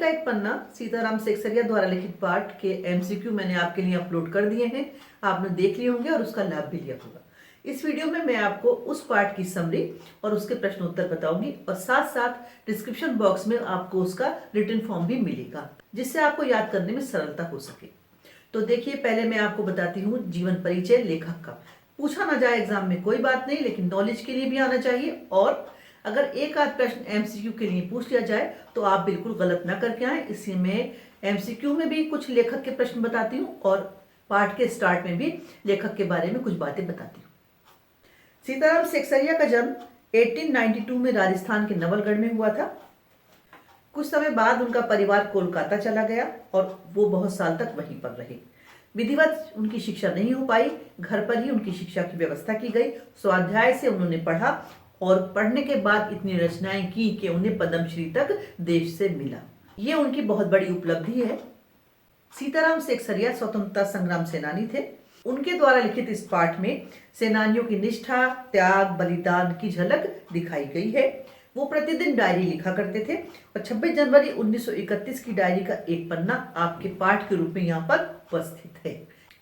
का एक पन्ना सीताराम सेकसरिया द्वारा लिखित पाठ के एमसीक्यू मैंने आपके लिए अपलोड कर दिए हैं। आपने देख लिए होंगे और उसका लाभ भी लिया होगा। इस वीडियो में मैं आपको उस पाठ की समरी और उसके प्रश्न उत्तर बताऊंगी और साथ साथ डिस्क्रिप्शन बॉक्स में आपको उसका रिटन फॉर्म भी मिलेगा, जिससे आपको याद करने में सरलता हो सके। तो देखिए, पहले मैं आपको बताती हूँ जीवन परिचय लेखक का। पूछा ना जाए एग्जाम में कोई बात नहीं, लेकिन नॉलेज के लिए भी आना चाहिए। और अगर एक आध प्रश्न एमसीक्यू के लिए पूछ लिया जाए तो आप बिल्कुल गलत ना करके आए। इसलिए मैं एमसीक्यू में भी कुछ लेखक के प्रश्न बताती हूँ और पाठ के स्टार्ट में भी लेखक के बारे में कुछ बातें बताती हूँ। सीताराम सेकसरिया का जन्म 1892 में राजस्थान के नवलगढ़ में हुआ था। कुछ समय बाद उनका परिवार कोलकाता चला गया और वो बहुत साल तक वहीं पर रहे। विधिवत उनकी शिक्षा नहीं हो पाई, घर पर ही उनकी शिक्षा की व्यवस्था की गई। स्वाध्याय से उन्होंने पढ़ा और पढ़ने के बाद इतनी रचनाएं की कि उन्हें पद्मश्री तक देश से मिला। ये उनकी बहुत बड़ी उपलब्धि है। सीताराम सेकसरिया स्वतंत्रता संग्राम सेनानी थे। उनके द्वारा लिखित इस पाठ में सेनानियों की निष्ठा, त्याग, बलिदान की झलक दिखाई गई है। वो प्रतिदिन डायरी लिखा करते थे और 26 जनवरी 1931 की डायरी का एक पन्ना आपके पाठ के रूप में यहाँ पर उपस्थित है।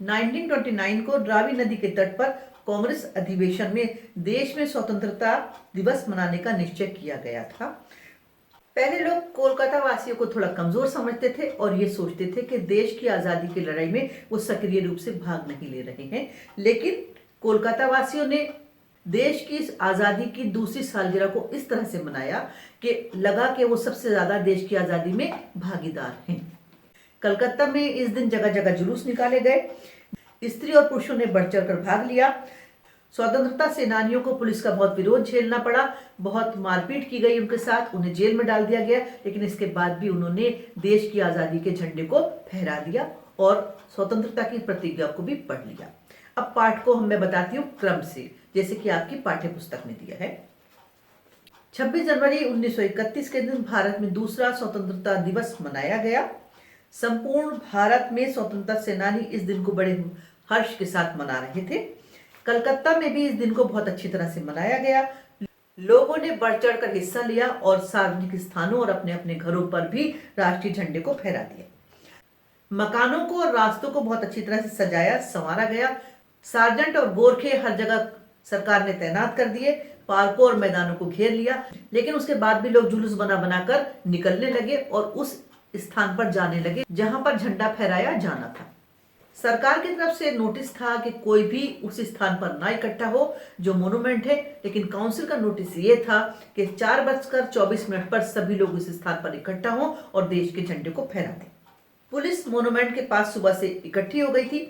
1929 को रावी नदी के तट पर कांग्रेस अधिवेशन में देश में स्वतंत्रता दिवस मनाने का निश्चय किया गया था। पहले लोग कोलकाता वासियों को थोड़ा कमजोर समझते थे और ये सोचते थे कि देश की आजादी की लड़ाई में वो सक्रिय रूप से भाग नहीं ले रहे हैं। लेकिन कोलकाता वासियों ने देश की इस आजादी की दूसरी सालगिरह को इस तरह से मनाया कि लगा कि वो सबसे ज्यादा देश की आजादी में भागीदार हैं। कलकत्ता में इस दिन जगह जगह जुलूस निकाले गए। स्त्री और पुरुषों ने बढ़ चढ़कर भाग लिया। स्वतंत्रता सेनानियों को पुलिस का बहुत विरोध झेलना पड़ा, बहुत मारपीट की गई उनके साथ, उन्हें जेल में डाल दिया गया। लेकिन इसके बाद भी उन्होंने देश की आजादी के झंडे को फहरा दिया और स्वतंत्रता की प्रतिज्ञा को भी पढ़ लिया। अब पाठ को मैं बताती हूँ क्रम से, जैसे कि आपकी पाठ्य पुस्तक में दिया है। 26 जनवरी 1931 के दिन भारत में दूसरा स्वतंत्रता दिवस मनाया गया। संपूर्ण भारत में स्वतंत्रता सेनानी इस दिन को बड़े हर्ष के साथ मना रहे थे। कलकत्ता में भी इस दिन को बहुत अच्छी तरह से मनाया गया। लोगों ने बढ़ चढ़कर हिस्सा लिया और सार्वजनिक स्थानों और अपने अपने घरों पर भी राष्ट्रीय झंडे को फहरा दिया। मकानों को और रास्तों को बहुत अच्छी तरह से सजाया संवारा गया। सार्जेंट और गोरखे हर जगह सरकार ने तैनात कर दिए। पार्कों और मैदानों को घेर लिया। लेकिन उसके बाद भी लोग जुलूस बना बनाकर निकलने लगे और उस स्थान पर जाने लगे जहां पर झंडा फहराया जाना था। सरकार की तरफ से नोटिस था कि कोई भी उस स्थान पर ना इकट्ठा हो जो मोनूमेंट है। लेकिन काउंसिल का नोटिस ये था कि 4:24 पर सभी लोग उस स्थान पर इकट्ठा हों और देश के झंडे को फहरा दें। पुलिस मोनूमेंट के पास सुबह से इकट्ठी हो गई थी।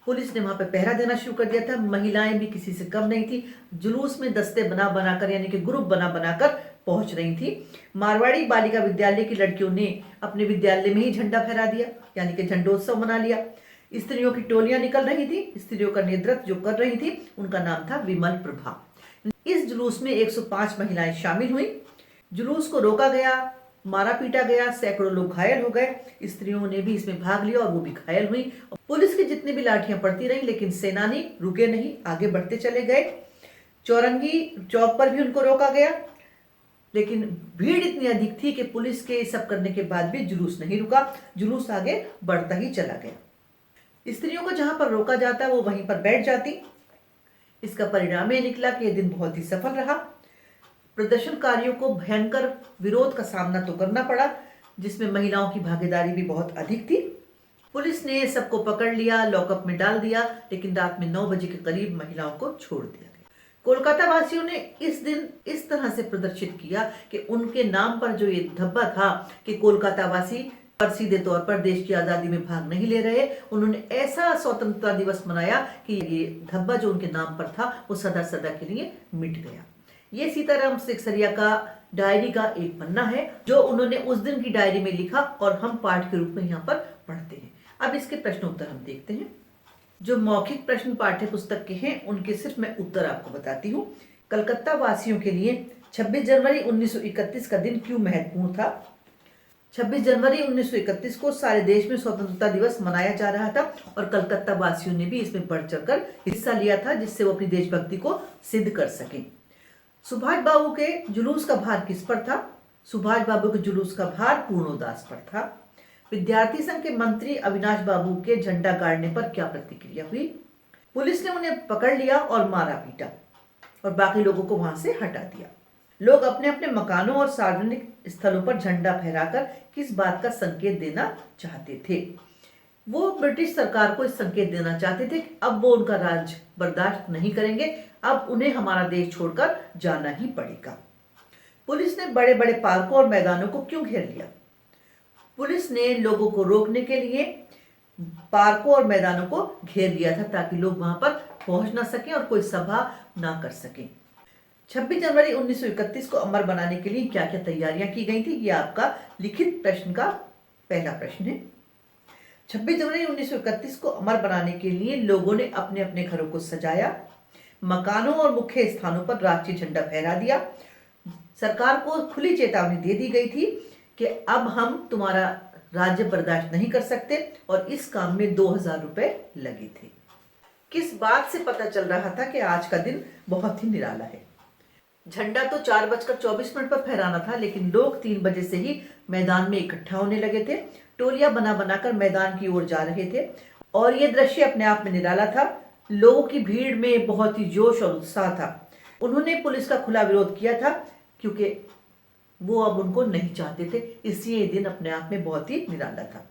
पुलिस ने वहां पर पहरा देना शुरू कर दिया था। महिलाएं भी किसी से कम नहीं थी। जुलूस में दस्ते बना बनाकर यानी कि ग्रुप बना बनाकर पहुंच रही थी। मारवाड़ी बालिका विद्यालय की लड़कियों ने अपने विद्यालय में ही झंडा फहरा दिया, यानी कि झंडोत्सव मना लिया। स्त्रियों की टोलियां निकल रही थी। स्त्रियों का नेतृत्व जो कर रही थी उनका नाम था विमल प्रभा। इस जुलूस में 105 महिलाएं शामिल हुई। जुलूस को रोका गया, मारा पीटा गया, सैकड़ों लोग घायल हो गए। स्त्रियों ने भी इसमें भाग लिया और वो भी घायल हुई। पुलिस की जितनी भी लाठियां पड़ती रही, लेकिन सेनानी रुके नहीं, आगे बढ़ते चले गए। चौरंगी चौक पर भी उनको रोका गया, लेकिन भीड़ इतनी अधिक थी कि पुलिस के सब करने के बाद भी जुलूस नहीं रुका। जुलूस आगे बढ़ता ही चला गया। स्त्रियों को जहां पर रोका जाता वो वहीं पर बैठ जाती। इसका परिणाम यह निकला कि यह दिन बहुत ही सफल रहा। प्रदर्शनकारियों को भयंकर विरोध का सामना तो करना पड़ा, जिसमें महिलाओं की भागीदारी भी बहुत अधिक थी। पुलिस ने सबको पकड़ लिया, लॉकअप में डाल दिया, लेकिन रात में 9 बजे के करीब महिलाओं को छोड़ दिया गया। कोलकाता वासियों ने इस दिन इस तरह से प्रदर्शित किया कि उनके नाम पर जो ये धब्बा था कि कोलकाता वासी पर सीधे तौर पर देश की आजादी में भाग नहीं ले रहे, उन्होंने ऐसा स्वतंत्रता दिवस मनाया कि ये धब्बा जो उनके नाम पर था वो सदा सदा के लिए मिट गया। ये सीताराम सेकसरिया का डायरी का एक पन्ना है जो उन्होंने उस दिन की डायरी में लिखा और हम पाठ के रूप में यहाँ पर पढ़ते हैं। अब इसके प्रश्न उत्तर हम देखते हैं। जो मौखिक प्रश्न पाठ्य पुस्तक के हैं उनके सिर्फ मैं उत्तर आपको बताती हूँ। कलकत्ता वासियों के लिए 26 जनवरी 1931 का दिन क्यों महत्वपूर्ण था? 26 जनवरी 1931 को सारे देश में स्वतंत्रता दिवस मनाया जा रहा था और कलकत्ता वासियों ने भी इसमें बढ़ चढ़कर हिस्सा लिया था, जिससे वो अपनी देशभक्ति को सिद्ध कर सकें। सुभाष बाबू के जुलूस का भार किस पर था? सुभाष बाबू के जुलूस का भार पूर्णोदास पर था। विद्यार्थी संघ के मंत्री अविनाश बाबू के झंडा गाड़ने पर क्या प्रतिक्रिया हुई। पुलिस ने उन्हें पकड़ लिया और मारा पीटा और बाकी लोगों को वहां से हटा दिया। लोग अपने अपने मकानों और सार्वजनिक स्थलों पर झंडा फहराकर किस बात का संकेत देना चाहते थे। वो ब्रिटिश सरकार को इस संकेत देना चाहते थे कि अब वो उनका राज बर्दाश्त नहीं करेंगे, अब उन्हें हमारा देश छोड़कर जाना ही पड़ेगा। पुलिस ने बड़े बड़े पार्कों और मैदानों को क्यों घेर लिया। पुलिस ने लोगों को रोकने के लिए पार्कों और मैदानों को घेर लिया था ताकि लोग वहां पर पहुंच ना सकें और कोई सभा ना कर सकें। 26 जनवरी 1931 को अमर बनाने के लिए क्या क्या तैयारियां की गई थी, ये आपका लिखित प्रश्न का पहला प्रश्न है। 26 जनवरी 1931 को अमर बनाने के लिए लोगों ने अपने अपने घरों को सजाया, मकानों और मुख्य स्थानों पर राष्ट्रीय झंडा फहरा दिया। सरकार को खुली चेतावनी दे दी गई थी कि अब हम तुम्हारा राज्य बर्दाश्त नहीं कर सकते और इस काम में 2000 रुपए लगे थे। किस बात से पता चल रहा था कि आज का दिन बहुत ही निराला है। झंडा तो 4:24 पर फहराना था, लेकिन लोग 3 बजे से ही मैदान में इकट्ठा होने लगे थे। टोलियां बना बनाकर मैदान की ओर जा रहे थे और ये दृश्य अपने आप में निराला था। लोगों की भीड़ में बहुत ही जोश और उत्साह था। उन्होंने पुलिस का खुला विरोध किया था क्योंकि वो अब उनको नहीं चाहते थे, इसलिए ये दिन अपने आप में बहुत ही निराला था।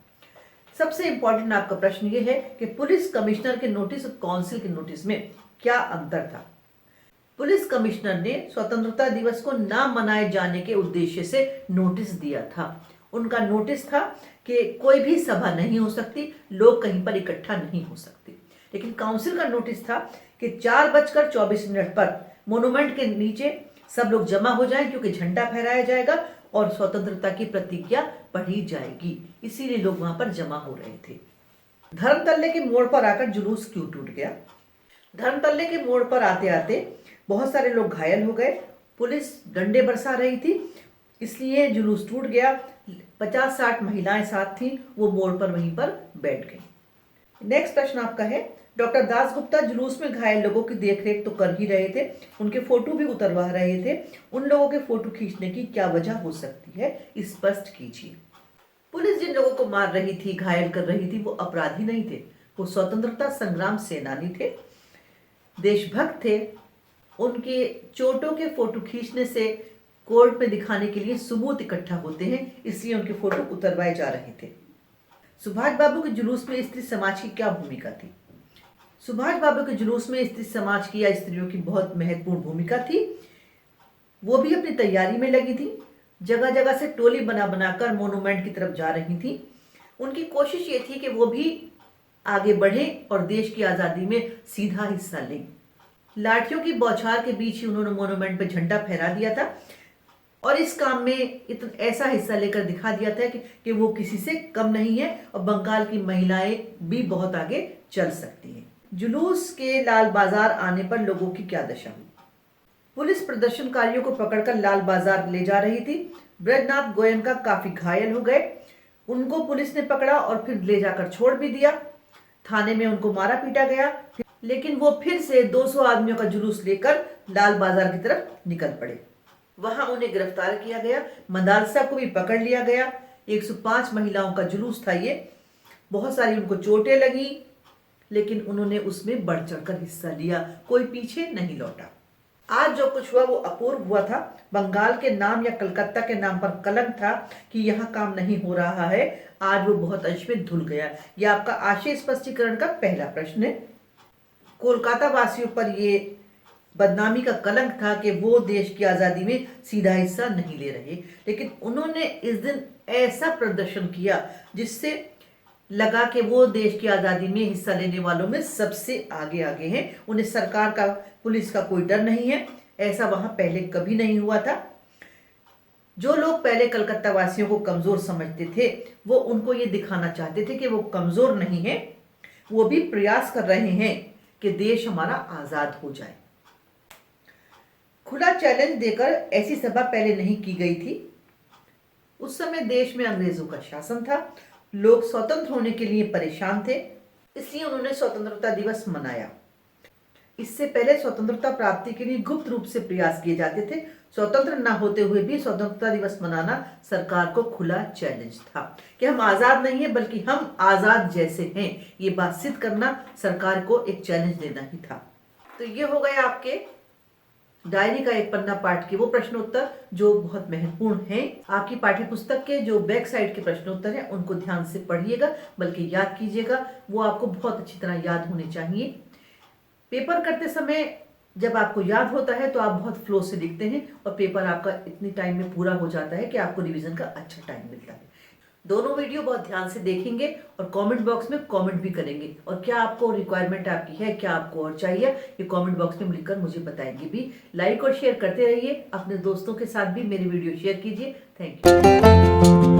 सबसे इंपॉर्टेंट आपका प्रश्न ये है कि पुलिस कमिश्नर के नोटिस और काउंसिल के नोटिस में क्या अंतर था। पुलिस कमिश्नर ने स्वतंत्रता दिवस को ना मनाए जाने के उद्देश्य से नोटिस दिया था। उनका नोटिस था कि कोई भी सभा नहीं हो सकती, लोग कहीं पर इकट्ठा नहीं हो सकते। लेकिन काउंसिल का नोटिस था कि 4:24 पर मोन्यूमेंट के नीचे सब लोग जमा हो जाएं क्योंकि झंडा फहराया जाएगा और स्वतंत्रता की प्रतिज्ञा पढ़ी जाएगी, इसीलिए लोग वहां पर जमा हो रहे थे। धर्मतल्ले के मोड़ पर आकर जुलूस क्यों टूट गया। धर्मतल्ले के मोड़ पर आते आते बहुत सारे लोग घायल हो गए। पुलिस डंडे बरसा रही थी, इसलिए जुलूस टूट गया। 50-60 महिलाएं साथ थी, वो मोड़ पर वहीं पर बैठ गई। नेक्स्ट प्रश्न आपका है, डॉक्टर दासगुप्ता जुलूस में घायल लोगों की देखरेख तो कर ही रहे थे, उनके फोटो भी उतरवा रहे थे। उन लोगों के फोटो खींचने की क्या वजह हो सकती है, स्पष्ट कीजिए। पुलिस जिन लोगों को मार रही थी, घायल कर रही थी, वो अपराधी नहीं थे, वो स्वतंत्रता संग्राम सेनानी थे, देशभक्त थे। उनके चोटों के फोटो खींचने से कोर्ट में दिखाने के लिए सबूत इकट्ठा होते हैं, इसलिए उनके फोटो उतरवाए जा रहे थे। सुभाष बाबू के जुलूस में स्त्री समाज की क्या भूमिका थी। सुभाष बाबू के जुलूस में स्त्री समाज की या स्त्रियों की बहुत महत्वपूर्ण भूमिका थी। वो भी अपनी तैयारी में लगी थी, जगह जगह से टोली बना बनाकर मोन्यूमेंट की तरफ जा रही थी। उनकी कोशिश ये थी कि वो भी आगे बढ़ें और देश की आज़ादी में सीधा हिस्सा लें। लाठियों की बौछार के बीच ही उन्होंने मोन्यूमेंट पे झंडा फहरा दिया था और इस काम में ऐसा हिस्सा लेकर दिखा दिया था कि वो किसी से कम नहीं है और बंगाल की महिलाएं भी बहुत आगे चल सकती हैं। जुलूस के लाल बाजार आने पर लोगों की क्या दशा हुई। पुलिस प्रदर्शनकारियों को पकड़कर लाल बाजार ले जा रही थी। ब्रजनाथ गोयनका काफी घायल हो गए, उनको पुलिस ने पकड़ा और फिर ले जाकर छोड़ भी दिया। थाने में उनको मारा पीटा गया, लेकिन वो फिर से 200 आदमियों का जुलूस लेकर लाल बाजार की तरफ निकल पड़े। वहां उन्हें गिरफ्तार किया गया, मदालसा को भी पकड़ लिया गया। 105 महिलाओं का जुलूस था ये, बहुत सारी उनको चोटें लगी, लेकिन उन्होंने उसमें बढ़ चढ़कर हिस्सा लिया, कोई पीछे नहीं लौटा। आज जो कुछ हुआ वो अपूर्व हुआ था। बंगाल के नाम या कलकत्ता के नाम पर कलंक था कि यहाँ काम नहीं हो रहा है, आज वो बहुत अंश में धुल गया। यह आपका आशय स्पष्टीकरण का पहला प्रश्न है। कोलकाता वासियों पर ये बदनामी का कलंक था कि वो देश की आज़ादी में सीधा हिस्सा नहीं ले रहे, लेकिन उन्होंने इस दिन ऐसा प्रदर्शन किया जिससे लगा कि वो देश की आज़ादी में हिस्सा लेने वालों में सबसे आगे आगे हैं। उन्हें सरकार का, पुलिस का कोई डर नहीं है, ऐसा वहां पहले कभी नहीं हुआ था। जो लोग पहले कलकत्ता वासियों को कमजोर समझते थे, वो उनको ये दिखाना चाहते थे कि वो कमजोर नहीं है, वो भी प्रयास कर रहे हैं कि देश हमारा आजाद हो जाए। खुला चैलेंज देकर ऐसी सभा पहले नहीं की गई थी। उस समय देश में अंग्रेजों का शासन था, लोग स्वतंत्र होने के लिए परेशान थे, इसलिए उन्होंने स्वतंत्रता दिवस मनाया। इससे पहले स्वतंत्रता प्राप्ति के लिए गुप्त रूप से प्रयास किए जाते थे। स्वतंत्र न होते हुए भी स्वतंत्रता दिवस मनाना सरकार को खुला चैलेंज था कि हम आजाद नहीं है बल्कि हम आजाद जैसे हैं। ये बात सिद्ध करना सरकार को एक चैलेंज देना ही था। तो ये हो गया आपके डायरी का एक पन्ना पाठ के वो प्रश्न उत्तर जो बहुत महत्वपूर्ण हैं। आपकी पाठ्य पुस्तक के जो बैक साइड के प्रश्न उत्तर हैं उनको ध्यान से पढ़िएगा, बल्कि याद कीजिएगा। वो आपको बहुत अच्छी तरह याद होने चाहिए। पेपर करते समय जब आपको याद होता है तो आप बहुत फ्लो से लिखते हैं और पेपर आपका इतनी टाइम में पूरा हो जाता है कि आपको रिवीजन का अच्छा टाइम मिलता है। दोनों वीडियो बहुत ध्यान से देखेंगे और कमेंट बॉक्स में कमेंट भी करेंगे। और क्या आपको रिक्वायरमेंट आपकी है, क्या आपको और चाहिए, ये कमेंट बॉक्स में मिलकर मुझे बताएंगे भी। लाइक और शेयर करते रहिए, अपने दोस्तों के साथ भी मेरी वीडियो शेयर कीजिए। Thank you.